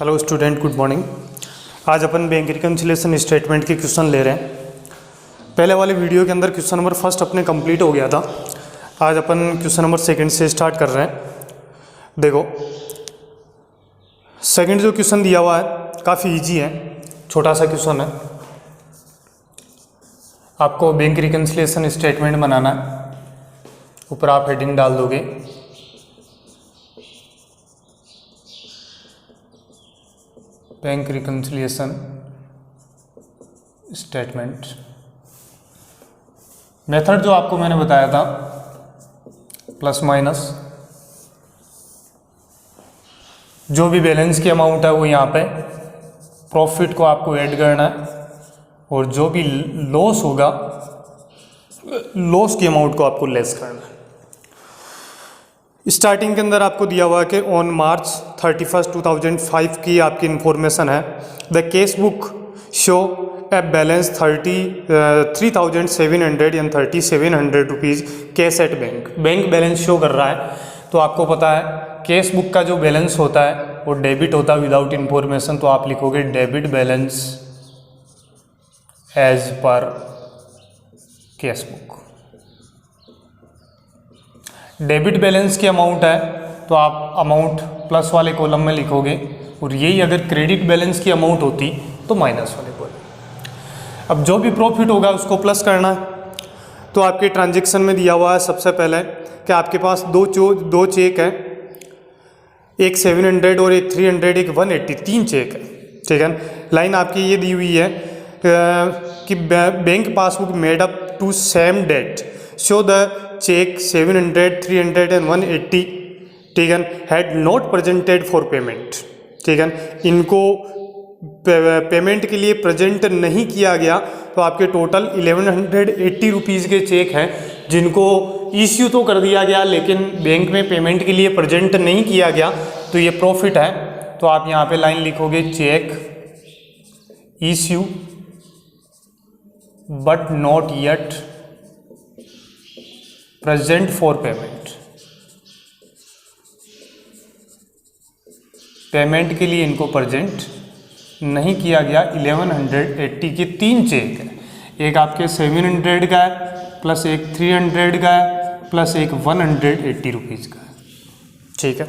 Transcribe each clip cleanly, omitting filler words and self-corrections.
Hello student, good morning. आज अपन bank reconciliation statement के question ले रहे हैं। पहले वाले वीडियो के अंदर क्वेश्चन नंबर फर्स्ट अपने कंप्लीट हो गया था। आज अपन क्वेश्चन नंबर सेकंड से स्टार्ट कर रहे हैं। देखो, सेकंड जो क्वेश्चन दिया हुआ है काफ़ी इजी है, छोटा सा क्वेश्चन है। आपको बैंक रिकन्सिलेशन स्टेटमेंट बनाना है। ऊपर आप हेडिंग डाल दोगे बैंक रिकन्सिलिएशन स्टेटमेंट। मेथड जो आपको मैंने बताया था प्लस माइनस, जो भी बैलेंस की अमाउंट है वो यहाँ पे प्रॉफिट को आपको ऐड करना है, और जो भी लॉस होगा लॉस की अमाउंट को आपको लेस करना है। स्टार्टिंग के अंदर आपको दिया हुआ है कि ऑन मार्च 31, 2005 की आपकी इंफॉर्मेशन है। The case book show a balance 3,737 rupees cash at bank. Bank balance show कर रहा है, तो आपको पता है केस बुक का जो बैलेंस होता है वो डेबिट होता है विदाउट इंफॉर्मेशन, तो आप लिखोगे debit balance as per cash book. Debit balance की अमाउंट है तो आप अमाउंट प्लस वाले कॉलम में लिखोगे, और यही अगर क्रेडिट बैलेंस की अमाउंट होती तो माइनस वाले कॉलम। अब जो भी प्रॉफिट होगा उसको प्लस करना है। तो आपके ट्रांजैक्शन में दिया हुआ है सबसे पहले कि आपके पास दो चेक हैं, एक 700 और एक 300, एक 180, 3 चेक है। ठीक है, लाइन आपकी ये दी हुई है कि bank passbook made up to same date show the cheque 700, 300 and 180, ठीक है, had not presented for payment. ठीक है, इनको पेमेंट के लिए प्रेजेंट नहीं किया गया, तो आपके टोटल 1180 रुपीज़ के चेक हैं जिनको इश्यू तो कर दिया गया लेकिन बैंक में पेमेंट के लिए प्रेजेंट नहीं किया गया, तो ये प्रॉफिट है। तो आप यहाँ पे लाइन लिखोगे cheque issue but not yet present for payment. Payment के लिए इनको प्रेजेंट नहीं किया गया। 1180 के 3 चेक है, एक आपके 700 का है, प्लस एक 300 का है, प्लस एक 180 रुपीज़ का है। ठीक है,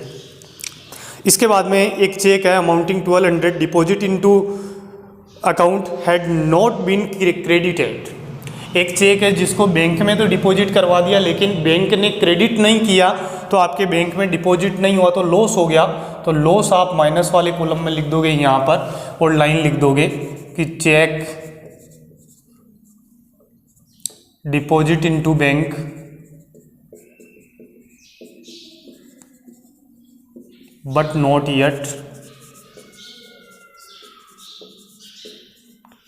इसके बाद में एक चेक है amounting 1200 deposit into account had not been credited. एक चेक है जिसको बैंक में तो डिपॉजिट करवा दिया लेकिन बैंक ने क्रेडिट नहीं किया, तो आपके बैंक में डिपॉजिट नहीं हुआ तो लॉस हो गया। तो लॉस आप माइनस वाले कॉलम में लिख दोगे यहाँ पर, और लाइन लिख दोगे कि cheque deposit into bank but not yet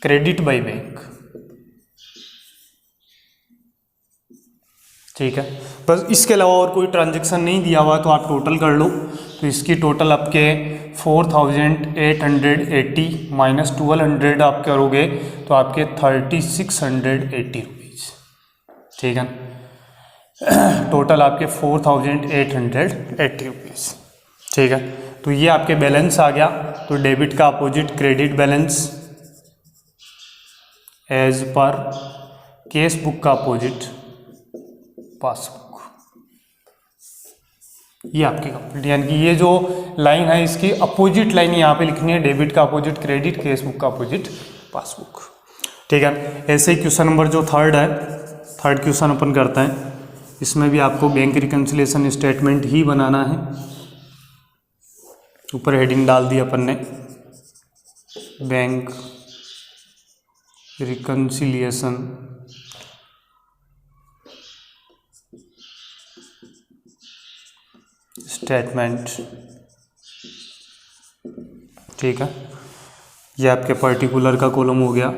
credit by bank. ठीक है, बस इसके अलावा और कोई ट्रांजैक्शन नहीं दिया हुआ, तो आप टोटल कर लो। तो इसकी टोटल आपके 4880 माइनस 1200 आप करोगे तो आपके 3680 रुपीज़। ठीक है, टोटल आपके 4880 रुपीज़। ठीक है, तो ये आपके बैलेंस आ गया। तो डेबिट का opposite credit balance as per cash book का अपोजिट पासबुक। ये आपकी कंप्लीट, यानी कि ये जो लाइन है इसकी अपोजिट लाइन यहाँ पे लिखनी है, डेबिट का अपोजिट क्रेडिट, केस बुक का अपोजिट पासबुक। ठीक है, ऐसे ही क्वेश्चन नंबर जो थर्ड है, थर्ड क्वेश्चन अपन करते हैं। इसमें भी आपको बैंक रिकन्सिलेशन स्टेटमेंट ही बनाना है। ऊपर हेडिंग डाल दी अपन ने बैंक रिकन्सिलिएशन स्टेटमेंट। ठीक है, ये आपके पर्टिकुलर का कॉलम हो गया।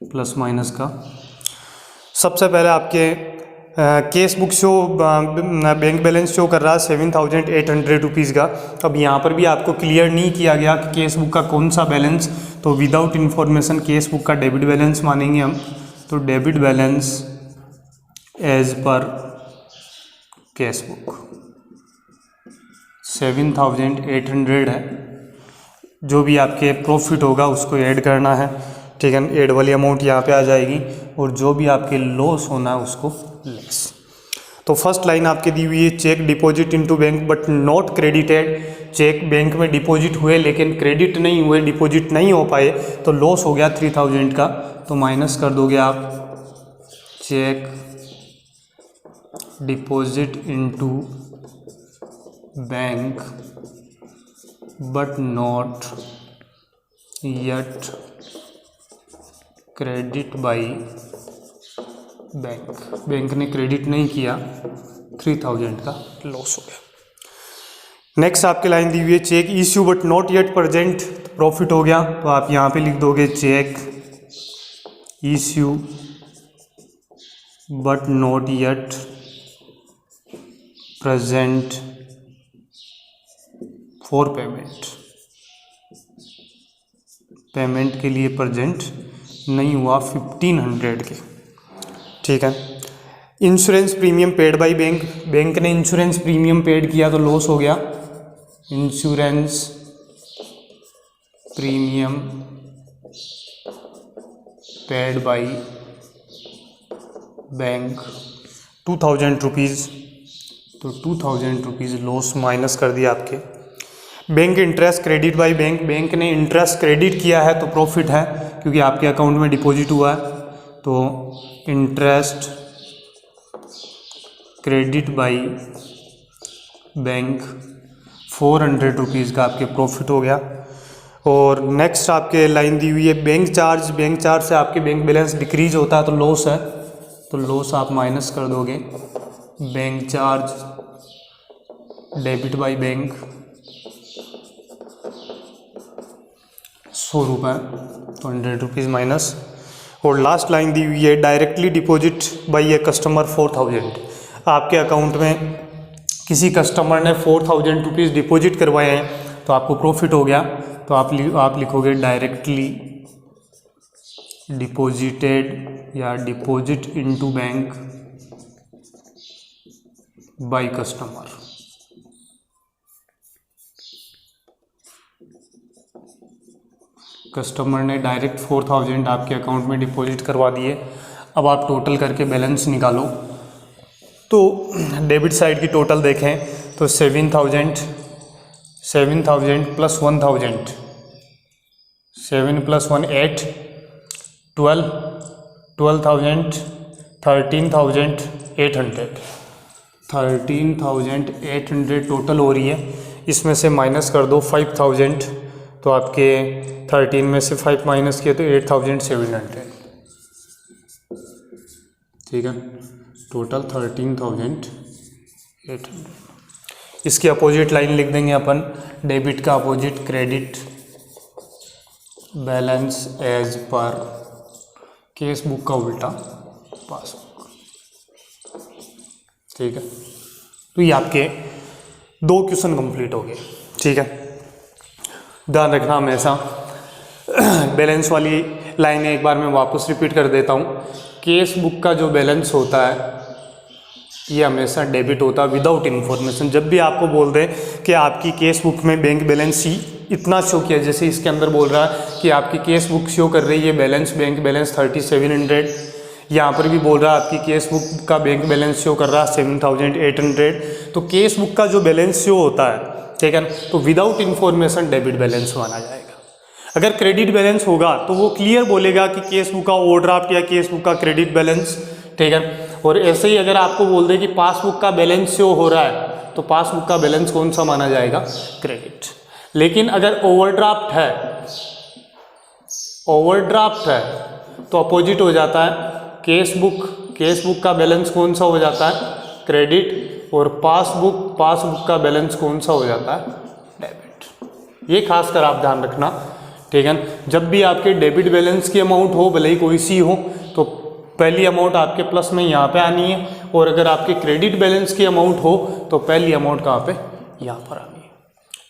प्लस माइनस का सबसे पहले आपके case book show bank balance show कर रहा है 7800 रुपीज़ का। अब यहाँ पर भी आपको क्लियर नहीं किया गया कि केस बुक का कौन सा बैलेंस, तो विदाउट इन्फॉर्मेशन केस बुक का डेबिट बैलेंस मानेंगे हम। तो debit balance as per cash book 7,800 है। जो भी आपके प्रॉफिट होगा उसको ऐड करना है, ठीक है। ऐड वाली अमाउंट यहाँ पे आ जाएगी और जो भी आपके लॉस होना है उसको लेस। तो फर्स्ट लाइन आपके दी हुई है, cheque deposit into bank but not credited. Cheque bank में डिपॉजिट हुए लेकिन क्रेडिट नहीं हुए, डिपॉजिट नहीं हो पाए, तो लॉस हो गया 3,000 का। तो माइनस कर दोगे आप cheque deposit into bank but not yet credit by bank. Bank ने क्रेडिट नहीं किया, 3,000 का लॉस हो गया। नेक्स्ट आपकी लाइन दी हुई है, cheque issue but not yet present, profit हो गया। तो आप यहाँ पे लिख दोगे cheque issue but not yet present for payment. Payment के लिए प्रेजेंट नहीं हुआ 1,500 के, ठीक है। Insurance premium paid by bank, bank ने इंश्योरेंस प्रीमियम पेड किया तो लॉस हो गया। Insurance premium paid by bank 2,000 rupees, तो 2,000 रुपीज़ लॉस माइनस कर दिया आपके। Bank interest credit by bank, bank ने इंटरेस्ट क्रेडिट किया है तो प्रॉफिट है क्योंकि आपके अकाउंट में डिपॉजिट हुआ है। तो interest credit by bank 400 rupees का आपके प्रॉफिट हो गया। और नेक्स्ट आपके लाइन दी हुई है, बैंक चार्ज, बैंक चार्ज से आपके बैंक बैलेंस डिक्रीज होता है तो लॉस है, तो लॉस आप माइनस कर दोगे। Bank charge debit by bank 100 रुपये, तो 100 रुपीज़ माइनस। और लास्ट लाइन दी हुई है, directly deposit by a customer 4,000। आपके अकाउंट में किसी कस्टमर ने 4,000 रुपीज़ डिपॉजिट करवाए हैं तो आपको प्रॉफिट हो गया। तो आप लिखोगे डायरेक्टली डिपॉजिटेड या deposit into bank by customer. Customer ने डायरेक्ट 4,000 आपके अकाउंट में डिपॉजिट करवा दिए। अब आप टोटल करके बैलेंस निकालो। तो डेबिट साइड की टोटल देखें तो 7,000 प्लस 1,000, 7 प्लस 1 8, 12,000, 13,800, 13,800 टोटल हो रही है। इसमें से माइनस कर दो 5,000, तो आपके 13 में से 5 माइनस किया तो 8,700, ठीक है। टोटल 13,800। इसकी अपोजिट लाइन लिख देंगे अपन, डेबिट का opposite credit, balance as per cash book का उल्टा पासबुक, ठीक है। तो ये आपके 2 क्वेश्चन कंप्लीट हो गए, ठीक है। ध्यान रखना हमेशा। बैलेंस वाली लाइनें एक बार मैं वापस रिपीट कर देता हूँ। केस बुक का जो बैलेंस होता है ये हमेशा डेबिट होता है विदाउट इन्फॉर्मेशन। जब भी आपको बोल दें कि आपकी केस बुक में बैंक बैलेंस ही इतना शो किया, जैसे इसके अंदर बोल रहा है कि आपकी केस बुक शो कर रही है बैलेंस, बैंक बैलेंस 3,700, यहाँ पर भी बोल रहा है आपकी केस बुक का बैंक बैलेंस शो कर रहा है 7,800। तो केस बुक का जो बैलेंस शो होता है, ठीक है, तो विदाउट इन्फॉर्मेशन डेबिट बैलेंस माना जाएगा। अगर क्रेडिट बैलेंस होगा तो वो क्लियर बोलेगा कि केस बुक का ओवरड्राफ्ट या केस बुक का क्रेडिट बैलेंस, ठीक है। और ऐसे ही अगर आपको बोल दे कि पासबुक का बैलेंस शो हो रहा है तो पासबुक का बैलेंस कौन सा माना जाएगा, क्रेडिट। लेकिन अगर ओवरड्राफ्ट है तो अपोजिट हो जाता है, केस बुक का बैलेंस कौन सा हो जाता है, क्रेडिट। और पासबुक का बैलेंस कौन सा हो जाता है, डेबिट। ये खासकर आप ध्यान रखना, ठीक है। जब भी आपके डेबिट बैलेंस की अमाउंट हो, भले ही कोई सी हो, तो पहली अमाउंट आपके प्लस में यहाँ पे आनी है। और अगर आपके क्रेडिट बैलेंस की अमाउंट हो तो पहली अमाउंट कहाँ पे, यहाँ पर आनी है,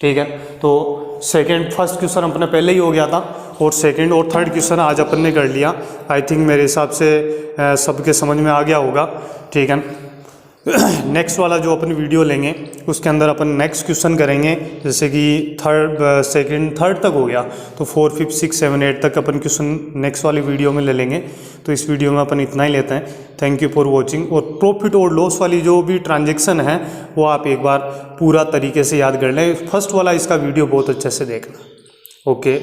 ठीक है। तो फर्स्ट क्वेश्चन अपने पहले ही हो गया था और सेकंड और थर्ड क्वेश्चन आज अपन ने कर लिया। आई थिंक मेरे हिसाब से सबके समझ में आ गया होगा, ठीक है। नेक्स्ट वाला जो अपन वीडियो लेंगे उसके अंदर अपन नेक्स्ट क्वेश्चन करेंगे, जैसे कि थर्ड तक हो गया तो 4, 5, 6, 7, 8 तक अपन क्वेश्चन नेक्स्ट वाली वीडियो में ले लेंगे। तो इस वीडियो में अपन इतना ही लेते हैं। Thank you for watching. और प्रॉफिट और लॉस वाली जो भी ट्रांजेक्शन है वो आप एक बार पूरा तरीके से याद कर लें। फर्स्ट वाला इसका वीडियो बहुत अच्छे से देखना। ओके।